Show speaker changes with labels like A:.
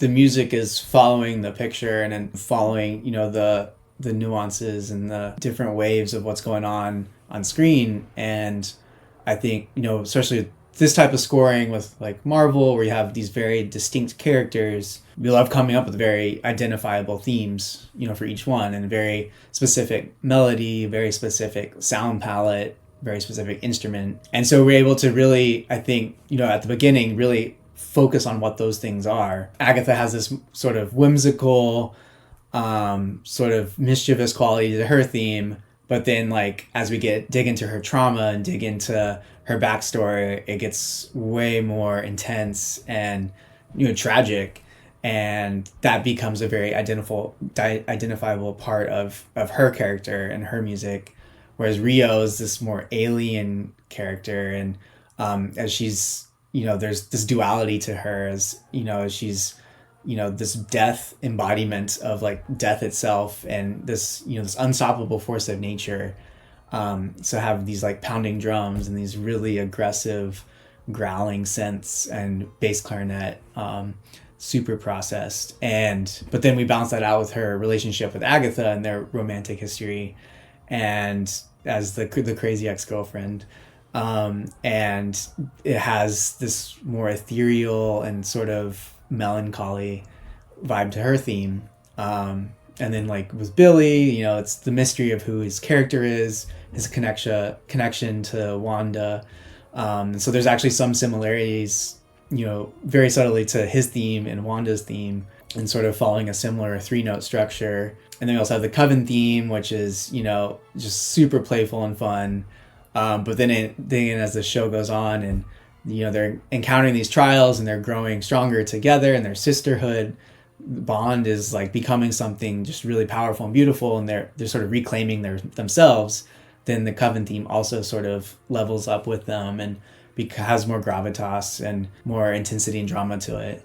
A: the music is following the picture and then following, the nuances and the different waves of what's going on screen. And I think, especially this type of scoring with like Marvel, where you have these very distinct characters, we love coming up with very identifiable themes, for each one, and very specific melody, very specific sound palette, very specific instrument. And so we're able to really, I think, at the beginning, really focus on what those things are. Agatha has this sort of whimsical, sort of mischievous quality to her theme, but then like as we dig into her trauma and dig into her backstory, it gets way more intense and tragic, and that becomes a very identifiable part of her character and her music. Whereas Rio is this more alien character, and as she's there's this duality to her, as she's this death embodiment of like death itself, and this this unstoppable force of nature. So have these like pounding drums and these really aggressive growling synths and bass clarinet, super processed. But then we balance that out with her relationship with Agatha and their romantic history, and as the crazy ex-girlfriend. And it has this more ethereal and sort of melancholy vibe to her theme. And then like with Billy, it's the mystery of who his character is, his connection to Wanda. So there's actually some similarities, very subtly to his theme and Wanda's theme, and sort of following a similar 3-note structure. And then we also have the Coven theme, which is, just super playful and fun. But then as the show goes on and, they're encountering these trials and they're growing stronger together, and their sisterhood bond is like becoming something just really powerful and beautiful, and they're sort of reclaiming themselves. Then the Coven theme also sort of levels up with them and has more gravitas and more intensity and drama to it.